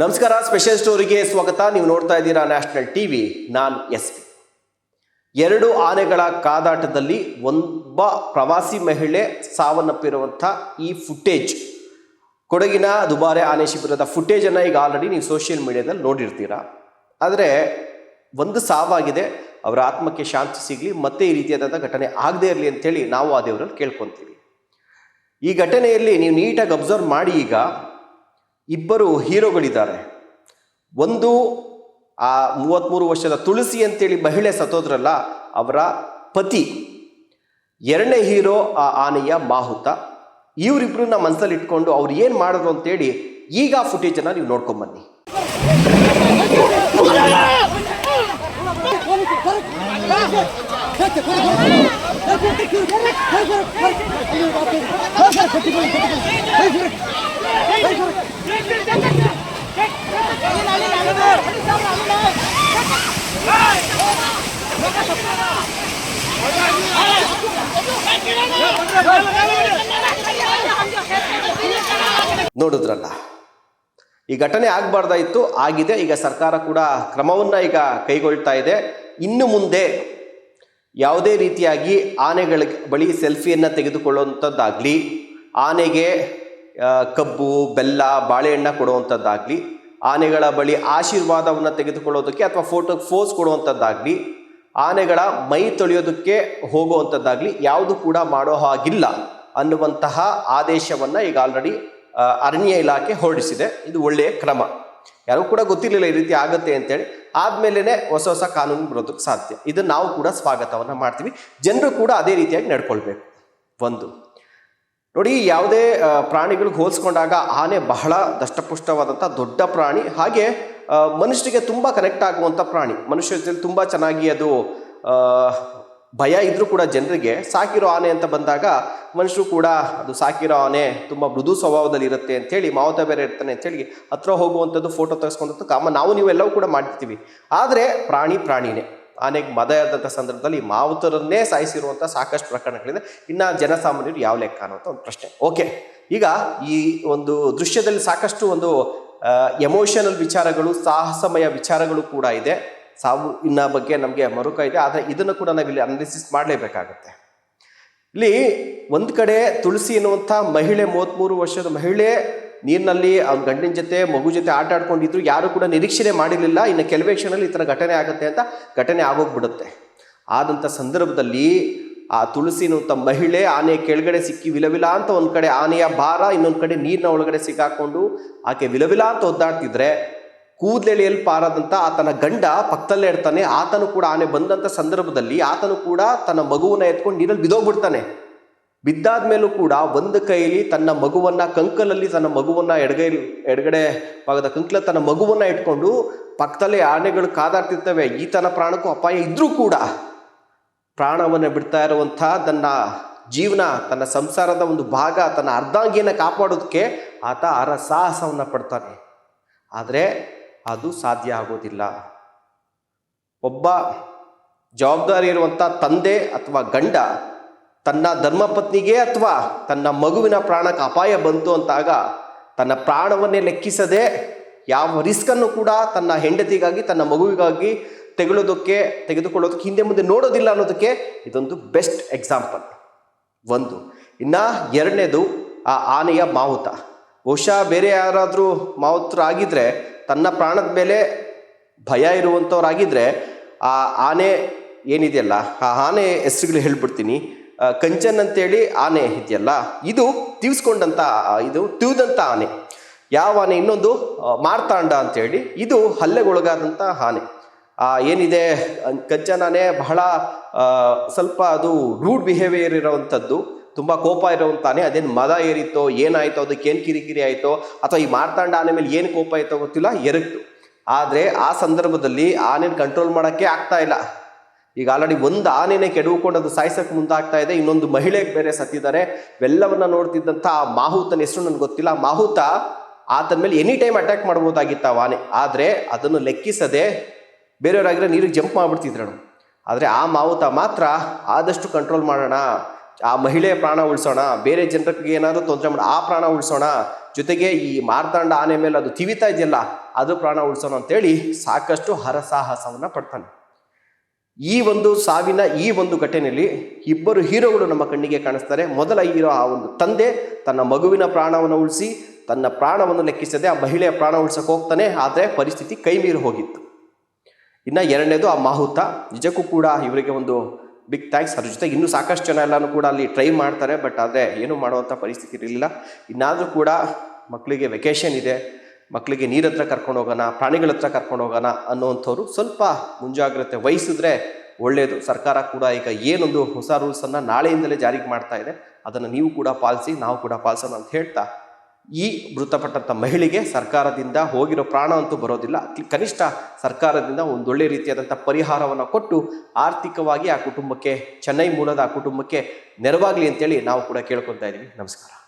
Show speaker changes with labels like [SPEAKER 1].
[SPEAKER 1] ನಮಸ್ಕಾರ, ಸ್ಪೆಷಲ್ ಸ್ಟೋರಿಗೆ ಸ್ವಾಗತ. ನೀವು ನೋಡ್ತಾ ಇದ್ದೀರಾ ನ್ಯಾಷನಲ್ ಟಿವಿ. ನಾನು SP. 2 ಆನೆಗಳ ಕಾದಾಟದಲ್ಲಿ ಒಬ್ಬ ಪ್ರವಾಸಿ ಮಹಿಳೆ ಸಾವನ್ನಪ್ಪಿರುವಂಥ ಈ ಫುಟೇಜ್, ಕೊಡಗಿನ ದುಬಾರೆ ಆನೆ ಶಿಬಿರದ ಫುಟೇಜನ್ನು ಈಗ ಆಲ್ರೆಡಿ ನೀವು ಸೋಷಿಯಲ್ ಮೀಡಿಯಾದಲ್ಲಿ ನೋಡಿರ್ತೀರಾ. ಆದರೆ ಒಂದು ಸಾವಾಗಿದೆ, ಅವರ ಆತ್ಮಕ್ಕೆ ಶಾಂತಿ ಸಿಗಲಿ, ಮತ್ತೆ ಈ ರೀತಿಯಾದಂಥ ಘಟನೆ ಆಗದೇ ಇರಲಿ ಅಂತೇಳಿ ನಾವು ಆ ದೇವರಲ್ಲಿ ಕೇಳ್ಕೊತೀವಿ. ಈ ಘಟನೆಯಲ್ಲಿ ನೀವು ನೀಟಾಗಿ ಅಬ್ಸರ್ವ್ ಮಾಡಿ, ಈಗ ಇಬ್ಬರು ಹೀರೋಗಳಿದ್ದಾರೆ. ಒಂದು ಆ 33 ವರ್ಷದ ತುಳಸಿ ಅಂತೇಳಿ ಮಹಿಳೆ ಸತ್ತೋದ್ರಲ್ಲ, ಅವರ ಪತಿ. ಎರಡನೇ ಹೀರೋ ಆ ಆನೆಯ ಮಾಹುತ. ಇವರಿಬ್ರನ್ನ ಮನಸ್ಸಲ್ಲಿ ಇಟ್ಕೊಂಡು ಅವ್ರು ಏನು ಮಾಡಿದ್ರು ಅಂತೇಳಿ ಈಗ ಆ ಫುಟೇಜನ್ನು ನೀವು ನೋಡ್ಕೊಂಬನ್ನಿ. ನೋಡಿದ್ರಲ್ಲ, ಈ ಘಟನೆ ಆಗಬಾರ್ದಾಯಿತು, ಆಗಿದೆ. ಈಗ ಸರ್ಕಾರ ಕೂಡ ಕ್ರಮವನ್ನು ಈಗ ಕೈಗೊಳ್ತಾ ಇದೆ. ಇನ್ನು ಮುಂದೆ ಯಾವುದೇ ರೀತಿಯಾಗಿ ಆನೆಗಳ ಬಳಿ ಸೆಲ್ಫಿಯನ್ನು ತೆಗೆದುಕೊಳ್ಳುವಂಥದ್ದಾಗಲಿ, ಆನೆಗೆ ಕಬ್ಬು, ಬೆಲ್ಲ, ಬಾಳೆಹಣ್ಣು ಕೊಡುವಂಥದ್ದಾಗಲಿ, ಆನೆಗಳ ಬಳಿ ಆಶೀರ್ವಾದವನ್ನು ತೆಗೆದುಕೊಳ್ಳೋದಕ್ಕೆ ಅಥವಾ ಫೋಟೋಗೆ ಫೋಸ್ ಕೊಡುವಂಥದ್ದಾಗಲಿ, ಆನೆಗಳ ಮೈ ತೊಳೆಯೋದಕ್ಕೆ ಹೋಗುವಂಥದ್ದಾಗಲಿ ಯಾವುದು ಕೂಡ ಮಾಡೋ ಹಾಗಿಲ್ಲ ಅನ್ನುವಂತಹ ಆದೇಶವನ್ನು ಈಗ ಆಲ್ರೆಡಿ ಅರಣ್ಯ ಇಲಾಖೆ ಹೊರಡಿಸಿದೆ. ಇದು ಒಳ್ಳೆಯ ಕ್ರಮ. ಯಾರಿಗೂ ಕೂಡ ಗೊತ್ತಿರಲಿಲ್ಲ ಈ ರೀತಿ ಆಗುತ್ತೆ ಅಂತೇಳಿ. ಆದಮೇಲೆ ಹೊಸ ಕಾನೂನು ಬರೋದಕ್ಕೆ ಸಾಧ್ಯ. ಇದನ್ನು ನಾವು ಕೂಡ ಸ್ವಾಗತವನ್ನು ಮಾಡ್ತೀವಿ. ಜನರು ಕೂಡ ಅದೇ ರೀತಿಯಾಗಿ ನಡ್ಕೊಳ್ಬೇಕು. ಒಂದು ನೋಡಿ, ಯಾವುದೇ ಪ್ರಾಣಿಗಳಿಗೆ ಹೋಲಿಸ್ಕೊಂಡಾಗ ಆನೆ ಬಹಳ ದಷ್ಟಪುಷ್ಟವಾದಂಥ ದೊಡ್ಡ ಪ್ರಾಣಿ. ಹಾಗೆ ಮನುಷ್ಯರಿಗೆ ತುಂಬ ಕನೆಕ್ಟ್ ಆಗುವಂಥ ಪ್ರಾಣಿ. ಮನುಷ್ಯರ ಜೊತೆ ತುಂಬ ಚೆನ್ನಾಗಿ ಅದು ಭಯ ಇದ್ರೂ ಕೂಡ ಜನರಿಗೆ ಸಾಕಿರೋ ಆನೆ ಅಂತ ಬಂದಾಗ ಮನುಷ್ಯರು ಕೂಡ ಅದು ಸಾಕಿರೋ ಆನೆ ತುಂಬ ಮೃದು ಸ್ವಭಾವದಲ್ಲಿ ಇರುತ್ತೆ ಅಂಥೇಳಿ, ಮಾವುತ ಬೇರೆ ಇರ್ತಾನೆ ಅಂಥೇಳಿ ಹತ್ರ ಹೋಗುವಂಥದ್ದು, ಫೋಟೋ ತೆಗೆಸ್ಕೊಂಡದ್ದು ಕಾಮ ನಾವು ನೀವೆಲ್ಲವೂ ಕೂಡ ಮಾಡ್ತೀವಿ. ಆದರೆ ಪ್ರಾಣಿನೇ. ಆನೆಗೆ ಮದ ಇದ್ದಂಥ ಸಂದರ್ಭದಲ್ಲಿ ಮಾವುತರನ್ನೇ ಸಾಯಿಸಿರುವಂಥ ಸಾಕಷ್ಟು ಪ್ರಕರಣಗಳಿದೆ. ಇನ್ನು ಜನಸಾಮಾನ್ಯರು ಯಾವ ಲೆಕ್ಕ ಅನ್ನೋಂಥ ಒಂದು ಪ್ರಶ್ನೆ. ಓಕೆ, ಈಗ ಈ ಒಂದು ದೃಶ್ಯದಲ್ಲಿ ಸಾಕಷ್ಟು ಒಂದು ಎಮೋಷನಲ್ ವಿಚಾರಗಳು, ಸಾಹಸಮಯ ವಿಚಾರಗಳು ಕೂಡ ಇದೆ. ಸಾವು ಇನ್ನ ಬಗ್ಗೆ ನಮಗೆ ಮರುಕ ಇದೆ. ಆದರೆ ಇದನ್ನು ಕೂಡ ನಾವಿಲ್ಲಿ ಅನಾಲಿಸಿಸ್ ಮಾಡಲೇಬೇಕಾಗತ್ತೆ. ಇಲ್ಲಿ ಒಂದು ಕಡೆ ತುಳಸಿ ಎನ್ನುವಂಥ ಮಹಿಳೆ, 33 ವರ್ಷದ ಮಹಿಳೆ, ನೀರಿನಲ್ಲಿ ಅವ್ನ ಗಂಡಿನ ಜೊತೆ ಮಗು ಜೊತೆ ಆಟ ಆಡ್ಕೊಂಡಿದ್ರು. ಯಾರು ಕೂಡ ನಿರೀಕ್ಷಣೆ ಮಾಡಿರಲಿಲ್ಲ ಇನ್ನು ಕೆಲವೇ ಕ್ಷಣದಲ್ಲಿ ಈ ಥರ ಘಟನೆ ಆಗುತ್ತೆ ಅಂತ. ಘಟನೆ ಆಗೋಗ್ಬಿಡುತ್ತೆ. ಆದಂಥ ಸಂದರ್ಭದಲ್ಲಿ ಆ ತುಳಸಿ ಎನ್ನುವಂಥ ಮಹಿಳೆ ಆನೆ ಕೆಳಗಡೆ ಸಿಕ್ಕಿ ವಿಲವಿಲ ಅಂತ ಒಂದು ಕಡೆ ಆನೆಯ ಭಾರ, ಇನ್ನೊಂದು ಕಡೆ ನೀರಿನ ಒಳಗಡೆ ಸಿಕ್ಕಾಕೊಂಡು ಆಕೆ ವಿಲವಿಲ ಅಂತ ಒದ್ದಾಡ್ತಿದ್ರೆ, ಕೂದಲೆಳೆಯಲ್ಲಿ ಪಾರಾದಂಥ ಆತನ ಗಂಡ ಪಕ್ಕದಲ್ಲೇ ಇರ್ತಾನೆ. ಆತನು ಕೂಡ ಆನೆ ಬಂದಂಥ ಸಂದರ್ಭದಲ್ಲಿ ಆತನು ಕೂಡ ತನ್ನ ಮಗುವನ್ನು ಎತ್ಕೊಂಡು ನೀರಲ್ಲಿ ಬಿದ್ದೋಗ್ಬಿಡ್ತಾನೆ. ಬಿದ್ದಾದ ಮೇಲೂ ಕೂಡ ಒಂದು ಕೈಯಲ್ಲಿ ತನ್ನ ಮಗುವನ್ನು, ಕಂಕಲಲ್ಲಿ ತನ್ನ ಮಗುವನ್ನು, ಎಡಗಡೆ ಭಾಗದ ಕಂಕಲ ತನ್ನ ಮಗುವನ್ನು ಇಟ್ಕೊಂಡು ಪಕ್ಕದಲ್ಲೇ ಆನೆಗಳು ಕಾದಾಡ್ತಿರ್ತವೆ. ಈತನ ಪ್ರಾಣಕ್ಕೂ ಅಪಾಯ ಇದ್ರೂ ಕೂಡ ಪ್ರಾಣವನ್ನು ಬಿಡ್ತಾ ಇರುವಂಥ ತನ್ನ ಜೀವನ, ತನ್ನ ಸಂಸಾರದ ಒಂದು ಭಾಗ, ತನ್ನ ಅರ್ಧಾಂಗಿಯನ್ನು ಕಾಪಾಡೋದಕ್ಕೆ ಆತ ಸಾಹಸವನ್ನು ಪಡ್ತಾನೆ. ಆದರೆ ಅದು ಸಾಧ್ಯ ಆಗೋದಿಲ್ಲ. ಒಬ್ಬ ಜವಾಬ್ದಾರಿ ಇರುವಂಥ ತಂದೆ ಅಥವಾ ಗಂಡ ತನ್ನ ಧರ್ಮಪತ್ನಿಗೆ ಅಥವಾ ತನ್ನ ಮಗುವಿನ ಪ್ರಾಣಕ್ಕೆ ಅಪಾಯ ಬಂತು ಅಂತಾಗ ತನ್ನ ಪ್ರಾಣವನ್ನೇ ಲೆಕ್ಕಿಸದೆ ಯಾವ ರಿಸ್ಕನ್ನು ಕೂಡ ತನ್ನ ಹೆಂಡತಿಗಾಗಿ, ತನ್ನ ಮಗುವಿಗಾಗಿ ತೆಗೆದುಕೊಳ್ಳೋದಕ್ಕೆ ಹಿಂದೆ ಮುಂದೆ ನೋಡೋದಿಲ್ಲ ಅನ್ನೋದಕ್ಕೆ ಇದೊಂದು ಬೆಸ್ಟ್ ಎಕ್ಸಾಂಪಲ್. ಒಂದು. ಇನ್ನು ಎರಡನೇದು ಆ ಆನೆಯ ಮಾವುತ. ಬಹುಶಃ ಬೇರೆ ಯಾರಾದರೂ ಮಾವುತರಾಗಿದ್ದರೆ, ತನ್ನ ಪ್ರಾಣದ ಮೇಲೆ ಭಯ ಇರುವಂಥವ್ರಾಗಿದ್ದರೆ, ಆ ಆನೆ ಏನಿದೆಯಲ್ಲ, ಆ ಆನೆ ಹೆಸರುಗಳು ಹೇಳ್ಬಿಡ್ತೀನಿ. ಕಂಚನ್ ಅಂತೇಳಿ ಆನೆ ಇದೆಯಲ್ಲ, ಇದು ತಿವಿದಂಥ ಆನೆ. ಯಾವ ಆನೆ? ಇನ್ನೊಂದು ಮಾರ್ತಾಂಡ ಅಂತೇಳಿ, ಇದು ಹಲ್ಲೆಗೊಳಗಾದಂಥ ಆನೆ. ಏನಿದೆ ಕಂಚನ್ ಆನೆ ಬಹಳ ಸ್ವಲ್ಪ ಅದು ರೂಡ್ ಬಿಹೇವಿಯರ್ ಇರೋವಂಥದ್ದು, ತುಂಬ ಕೋಪ ಇರೋವಂತಾನೆ. ಅದೇನು ಮದ ಏರಿತ್ತೋ ಏನಾಯಿತೋ, ಅದಕ್ಕೇನು ಕಿರಿಕಿರಿ ಆಯಿತೋ, ಅಥವಾ ಈ ಮಾರ್ತಾಂಡ ಆನೆ ಮೇಲೆ ಏನು ಕೋಪ ಆಯಿತೋ ಗೊತ್ತಿಲ್ಲ, ಎರಗ್ತು. ಆದರೆ ಆ ಸಂದರ್ಭದಲ್ಲಿ ಆನೆನ ಕಂಟ್ರೋಲ್ ಮಾಡೋಕ್ಕೆ ಆಗ್ತಾ ಇಲ್ಲ. ಈಗ ಆಲ್ರೆಡಿ ಒಂದು ಆನೆನೇ ಕೆಡವುಕೊಂಡು ಅದು ಸಾಯಿಸಕ್ಕೆ ಮುಂದಾಗ್ತಾ ಇದೆ. ಇನ್ನೊಂದು ಮಹಿಳೆಗೆ ಬೇರೆ ಸತ್ತಿದ್ದಾರೆ. ಇವೆಲ್ಲವನ್ನ ನೋಡ್ತಿದ್ದಂಥ ಆ ಮಾಹುತನ ಹೆಸರು ನನಗೆ ಗೊತ್ತಿಲ್ಲ. ಮಾಹುತ ಆತನ ಮೇಲೆ ಎನಿ ಟೈಮ್ ಅಟ್ಯಾಕ್ ಮಾಡ್ಬೋದಾಗಿತ್ತು ಆ ಆನೆ. ಆದರೆ ಅದನ್ನು ಲೆಕ್ಕಿಸದೆ ಬೇರೆಯವರಾಗಿರೋ ನೀರಿಗೆ ಜಂಪ್ ಮಾಡಿಬಿಡ್ತಿದ್ರು. ಆದರೆ ಆ ಮಾವುತ ಮಾತ್ರ ಆದಷ್ಟು ಕಂಟ್ರೋಲ್ ಮಾಡೋಣ, ಆ ಮಹಿಳೆಯ ಪ್ರಾಣ ಉಳಿಸೋಣ, ಬೇರೆ ಜನರಿಗೆ ಏನಾದರೂ ತೊಂದರೆ ಮಾಡಿ ಆ ಪ್ರಾಣ ಉಳಿಸೋಣ, ಜೊತೆಗೆ ಈ ಮಾರ್ತಾಂಡ ಆನೆ ಮೇಲೆ ಅದು ತಿವಿತಾ ಇದೆಯಲ್ಲ ಅದು ಪ್ರಾಣ ಉಳಿಸೋಣ ಅಂತೇಳಿ ಸಾಕಷ್ಟು ಹರಸಾಹಸವನ್ನ ಪಡ್ತಾನೆ. ಈ ಒಂದು ಸಾವಿನ ಈ ಒಂದು ಘಟನೆಯಲ್ಲಿ ಇಬ್ಬರು ಹೀರೋಗಳು ನಮ್ಮ ಕಣ್ಣಿಗೆ ಕಾಣಿಸ್ತಾರೆ. ಮೊದಲ ಹೀರೋ ಆ ಒಂದು ತಂದೆ ತನ್ನ ಮಗುವಿನ ಪ್ರಾಣವನ್ನು ಉಳಿಸಿ ತನ್ನ ಪ್ರಾಣವನ್ನು ಲೆಕ್ಕಿಸದೆ ಆ ಮಹಿಳೆಯ ಪ್ರಾಣ ಉಳಿಸಕ್ಕೆ ಹೋಗ್ತಾನೆ, ಆದರೆ ಪರಿಸ್ಥಿತಿ ಕೈ ಮೀರಿ ಹೋಗಿತ್ತು. ಇನ್ನು ಎರಡನೇದು ಆ ಮಾಹುತ. ನಿಜಕ್ಕೂ ಕೂಡ ಇವರಿಗೆ ಒಂದು ಬಿಗ್ ಥ್ಯಾಂಕ್ಸ್. ಅದ್ರ ಜೊತೆ ಇನ್ನೂ ಸಾಕಷ್ಟು ಜನ ಎಲ್ಲನೂ ಕೂಡ ಅಲ್ಲಿ ಟ್ರೈ ಮಾಡ್ತಾರೆ, ಬಟ್ ಆದರೆ ಏನು ಮಾಡುವಂಥ ಪರಿಸ್ಥಿತಿ ಇರಲಿಲ್ಲ. ಇನ್ನಾದರೂ ಕೂಡ ಮಕ್ಕಳಿಗೆ ವೆಕೇಷನ್ ಇದೆ, ಮಕ್ಕಳಿಗೆ ನೀರ ಹತ್ರ ಕರ್ಕೊಂಡು ಹೋಗೋಣ, ಪ್ರಾಣಿಗಳ ಹತ್ರ ಕರ್ಕೊಂಡು ಹೋಗೋಣ ಅನ್ನೋವಂಥವ್ರು ಸ್ವಲ್ಪ ಮುಂಜಾಗ್ರತೆ ವಹಿಸಿದ್ರೆ ಒಳ್ಳೆಯದು. ಸರ್ಕಾರ ಕೂಡ ಈಗ ಏನೊಂದು ಹೊಸ ರೂಲ್ಸನ್ನು ನಾಳೆಯಿಂದಲೇ ಜಾರಿಗೆ ಮಾಡ್ತಾ ಇದೆ, ಅದನ್ನು ನೀವು ಕೂಡ ಪಾಲಿಸಿ, ನಾವು ಕೂಡ ಪಾಲಿಸೋಣ ಅಂತ ಹೇಳ್ತಾ, ಈ ಮೃತಪಟ್ಟಂಥ ಮಹಿಳೆಗೆ ಸರ್ಕಾರದಿಂದ ಹೋಗಿರೋ ಪ್ರಾಣ ಅಂತೂ ಬರೋದಿಲ್ಲ, ಕನಿಷ್ಠ ಸರ್ಕಾರದಿಂದ ಒಂದೊಳ್ಳೆ ರೀತಿಯಾದಂಥ ಪರಿಹಾರವನ್ನು ಕೊಟ್ಟು ಆರ್ಥಿಕವಾಗಿ ಆ ಕುಟುಂಬಕ್ಕೆ, ಚೆನ್ನೈ ಮೂಲದ ಆ ಕುಟುಂಬಕ್ಕೆ ನೆರವಾಗಲಿ ಅಂತೇಳಿ ನಾವು ಕೂಡ ಕೇಳ್ಕೊತಾ ಇದ್ದೀವಿ. ನಮಸ್ಕಾರ.